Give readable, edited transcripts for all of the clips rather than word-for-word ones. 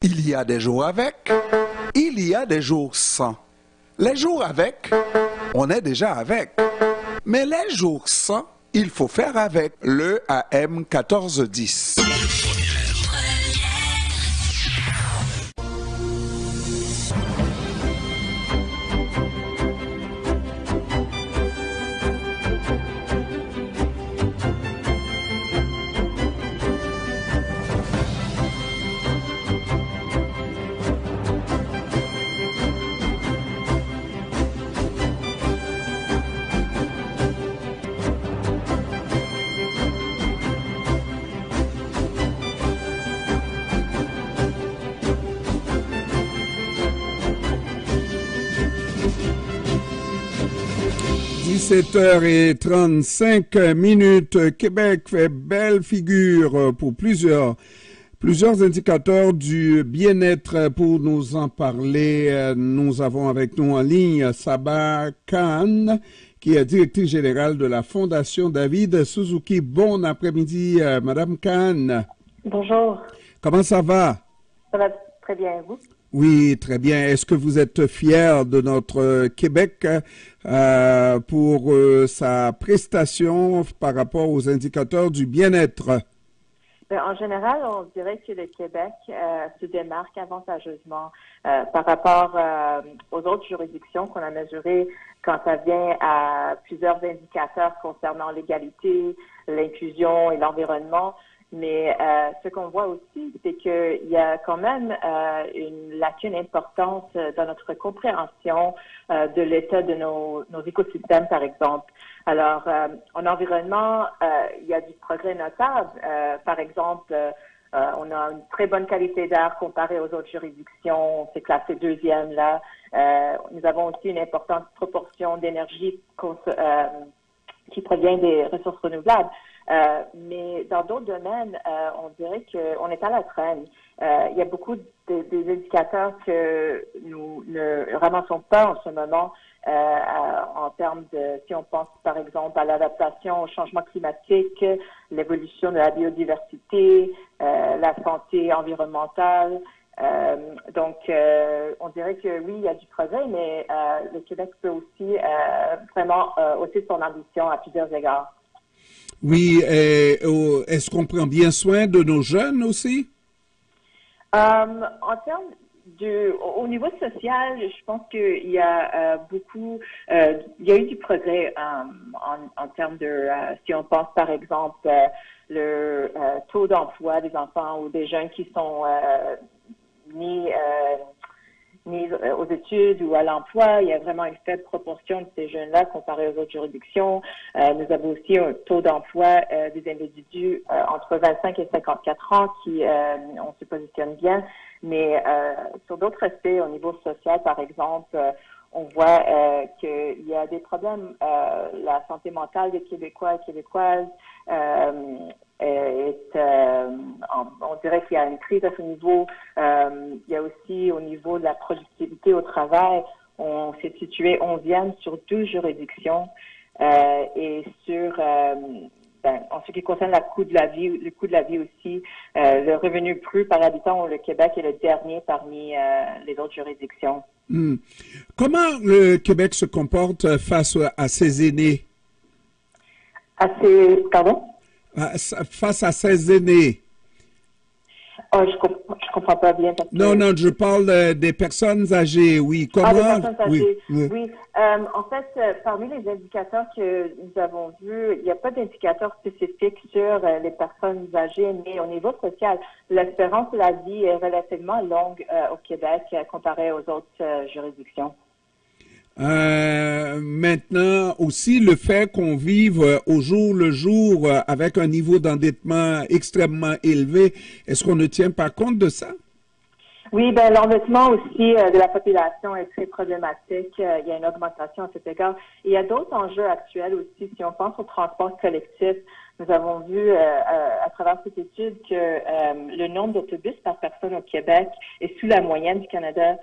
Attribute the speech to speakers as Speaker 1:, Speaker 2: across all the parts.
Speaker 1: Il y a des jours avec, il y a des jours sans. Les jours avec, on est déjà avec. Mais les jours sans, il faut faire avec le AM 1410.
Speaker 2: 17h35. Québec fait belle figure pour plusieurs indicateurs du bien-être. Pour nous en parler, nous avons avec nous en ligne Sabah Khan, qui est directrice générale de la Fondation David Suzuki. Bon après-midi, Madame Khan.
Speaker 3: Bonjour.
Speaker 2: Comment ça va?
Speaker 3: Ça va très bien, vous?
Speaker 2: Oui, très bien. Est-ce que vous êtes fier de notre Québec pour sa prestation par rapport aux indicateurs du bien-être?
Speaker 3: En général, on dirait que le Québec se démarque avantageusement par rapport aux autres juridictions qu'on a mesurées quand ça vient à plusieurs indicateurs concernant l'égalité, l'inclusion et l'environnement. Mais ce qu'on voit aussi, c'est qu'il y a quand même une lacune importante dans notre compréhension de l'état de nos écosystèmes, par exemple. Alors, en environnement, il y a du progrès notable. Par exemple, on a une très bonne qualité d'air comparée aux autres juridictions. C'est classé deuxième là. Nous avons aussi une importante proportion d'énergie qui provient des ressources renouvelables. Mais dans d'autres domaines, on dirait qu'on est à la traîne. Il y a beaucoup des indicateurs que nous ne ramassons pas en ce moment en termes de, si on pense par exemple à l'adaptation au changement climatique, l'évolution de la biodiversité, la santé environnementale. Donc, on dirait que oui, il y a du progrès, mais le Québec peut aussi vraiment hausser son ambition à plusieurs égards.
Speaker 2: Oui, est-ce qu'on prend bien soin de nos jeunes aussi?
Speaker 3: En termes au niveau social, je pense qu'il y a il y a eu du progrès en termes de, si on pense par exemple le taux d'emploi des enfants ou des jeunes qui sont mis aux études ou à l'emploi, il y a vraiment une faible proportion de ces jeunes-là comparé aux autres juridictions. Nous avons aussi un taux d'emploi des individus entre 25 et 54 ans qui, on se positionne bien, mais sur d'autres aspects, au niveau social, par exemple, on voit qu'il y a des problèmes. La santé mentale des Québécois et Québécoises on dirait qu'il y a une crise à ce niveau. Il y a aussi au niveau de la productivité au travail, on s'est situé 11e sur 12 juridictions et sur en ce qui concerne le coût de la vie aussi, le revenu brut par habitant, le Québec est le dernier parmi les autres juridictions.
Speaker 2: Comment le Québec se comporte face à ses aînés?
Speaker 3: Pardon?
Speaker 2: Face à ses aînés.
Speaker 3: Oh, je comprends pas bien.
Speaker 2: Non, je parle des personnes âgées, oui. Comment?
Speaker 3: Des personnes âgées,
Speaker 2: oui.
Speaker 3: En fait, parmi les indicateurs que nous avons vus, il n'y a pas d'indicateur spécifique sur les personnes âgées, mais au niveau social, l'espérance de la vie est relativement longue au Québec comparée aux autres juridictions.
Speaker 2: Maintenant, aussi, le fait qu'on vive au jour le jour avec un niveau d'endettement extrêmement élevé, est-ce qu'on ne tient pas compte de ça?
Speaker 3: Oui, l'endettement aussi de la population est très problématique. Il y a une augmentation à cet égard. Il y a d'autres enjeux actuels aussi. Si on pense au transport collectif, nous avons vu à travers cette étude que le nombre d'autobus par personne au Québec est sous la moyenne du Canada,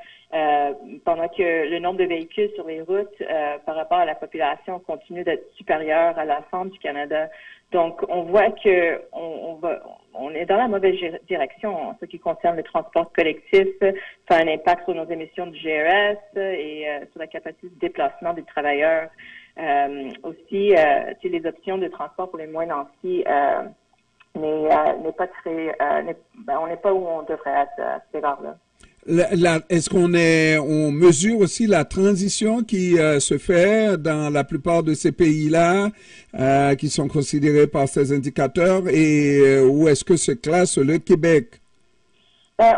Speaker 3: pendant que le nombre de véhicules sur les routes par rapport à la population continue d'être supérieur à l'ensemble du Canada. Donc, on voit que on est dans la mauvaise direction en ce qui concerne le transport collectif. Ça a un impact sur nos émissions de GRS et sur la capacité de déplacement des travailleurs. Aussi, les options de transport pour les moins nantis n'est pas très, on n'est pas où on devrait être à cet égard-là.
Speaker 2: Est-ce on mesure aussi la transition qui se fait dans la plupart de ces pays-là, qui sont considérés par ces indicateurs, et où est-ce que se classe le Québec?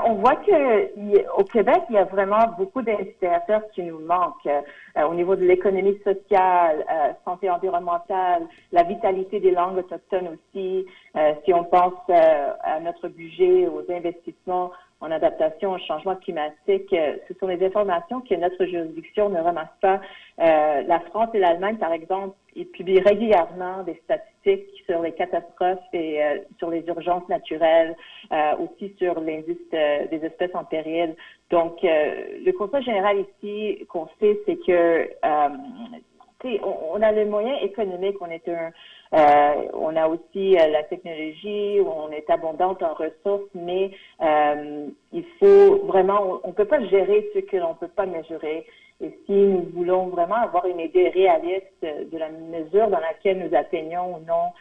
Speaker 3: On voit qu'au Québec, il y a vraiment beaucoup d'indicateurs qui nous manquent au niveau de l'économie sociale, santé environnementale, la vitalité des langues autochtones aussi. Si on pense à notre budget, aux investissements en adaptation au changement climatique, ce sont des informations que notre juridiction ne ramasse pas. La France et l'Allemagne, par exemple, ils publient régulièrement des statistiques sur les catastrophes et sur les urgences naturelles, aussi sur l'indice des espèces en péril. Donc, le constat général ici qu'on fait, c'est que on a les moyens économiques, on a aussi la technologie, on est abondante en ressources, mais il faut vraiment, on peut pas gérer ce que l'on peut pas mesurer. Et si nous voulons vraiment avoir une idée réaliste de la mesure dans laquelle nous atteignons ou non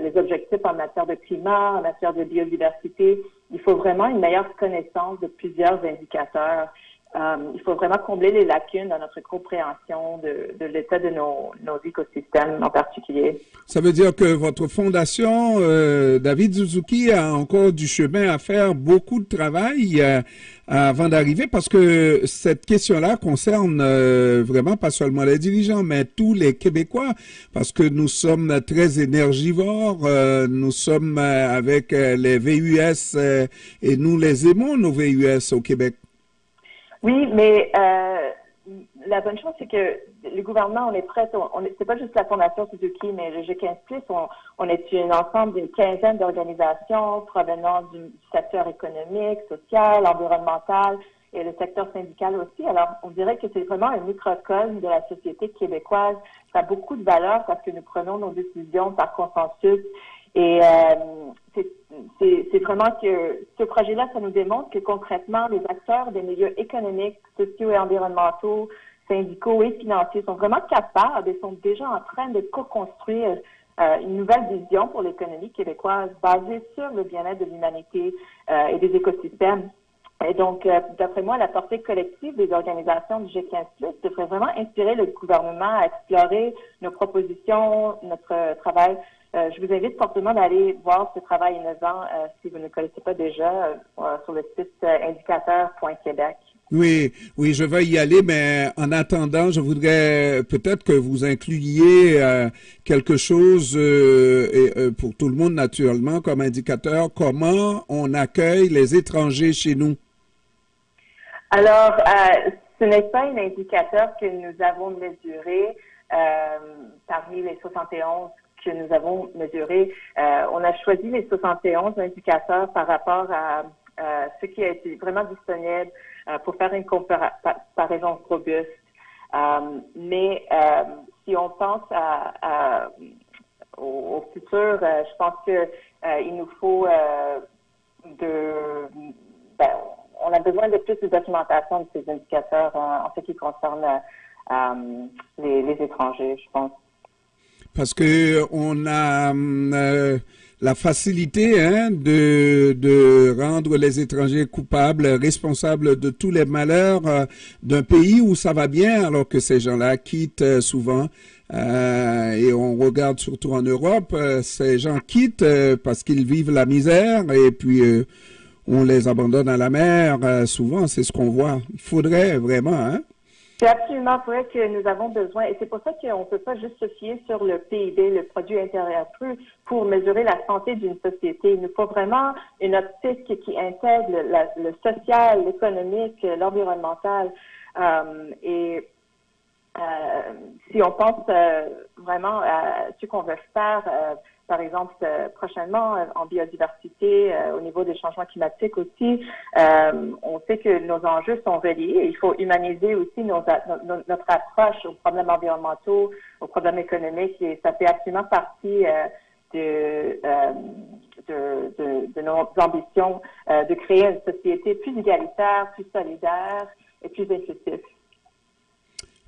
Speaker 3: les objectifs en matière de climat, en matière de biodiversité, il faut vraiment une meilleure connaissance de plusieurs indicateurs. Il faut vraiment combler les lacunes dans notre compréhension de l'état de nos écosystèmes en particulier.
Speaker 2: Ça veut dire que votre fondation, David Suzuki, a encore du chemin à faire, beaucoup de travail avant d'arriver, parce que cette question-là concerne vraiment pas seulement les dirigeants, mais tous les Québécois, parce que nous sommes très énergivores, nous sommes avec les VUS et nous les aimons, nos VUS au Québec.
Speaker 3: Oui, mais la bonne chose, c'est que le gouvernement, on est prêt. C'est pas juste la Fondation Suzuki, mais le G15+, on est un ensemble d'une quinzaine d'organisations provenant du secteur économique, social, environnemental et le secteur syndical aussi. Alors, on dirait que c'est vraiment un microcosme de la société québécoise. Ça a beaucoup de valeur parce que nous prenons nos décisions par consensus. Et c'est vraiment que ce projet-là, ça nous démontre que concrètement, les acteurs des milieux économiques, sociaux et environnementaux, syndicaux et financiers sont vraiment capables et sont déjà en train de co-construire une nouvelle vision pour l'économie québécoise basée sur le bien-être de l'humanité et des écosystèmes. Et donc, d'après moi, la portée collective des organisations du G15+, devrait vraiment inspirer le gouvernement à explorer nos propositions, notre travail. Je vous invite fortement d'aller voir ce travail innovant si vous ne connaissez pas déjà sur le site indicateur.québec.
Speaker 2: Oui, je vais y aller, mais en attendant, je voudrais peut-être que vous incluiez quelque chose pour tout le monde naturellement comme indicateur, comment on accueille les étrangers chez nous.
Speaker 3: Alors, ce n'est pas un indicateur que nous avons mesuré parmi les 71 que nous avons mesurés. On a choisi les 71 indicateurs par rapport à ce qui a été vraiment disponible pour faire une comparaison robuste. Mais si on pense au futur, je pense que il nous faut on a besoin de plus de documentation de ces indicateurs en ce qui concerne les étrangers, je pense.
Speaker 2: Parce que on a la facilité de rendre les étrangers coupables, responsables de tous les malheurs d'un pays où ça va bien, alors que ces gens-là quittent souvent. Et on regarde surtout en Europe, ces gens quittent parce qu'ils vivent la misère et puis on les abandonne à la mer. Souvent, c'est ce qu'on voit. Il faudrait vraiment,
Speaker 3: C'est absolument vrai que nous avons besoin, et c'est pour ça qu'on ne peut pas juste se fier sur le PIB, le produit intérieur brut, pour mesurer la santé d'une société. Il nous faut vraiment une optique qui intègre le social, l'économique, l'environnemental. Si on pense vraiment à ce qu'on veut faire par exemple, prochainement en biodiversité, au niveau des changements climatiques aussi. On sait que nos enjeux sont reliés. Il faut humaniser aussi notre approche aux problèmes environnementaux, aux problèmes économiques, et ça fait absolument partie de nos ambitions de créer une société plus égalitaire, plus solidaire et plus inclusive.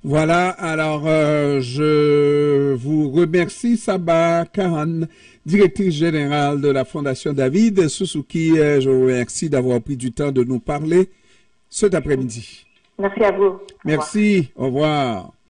Speaker 2: Voilà, alors je vous remercie, Sabah Kahan, directrice générale de la Fondation David Suzuki. Je vous remercie d'avoir pris du temps de nous parler cet après-midi.
Speaker 3: Merci à vous.
Speaker 2: Merci, au revoir.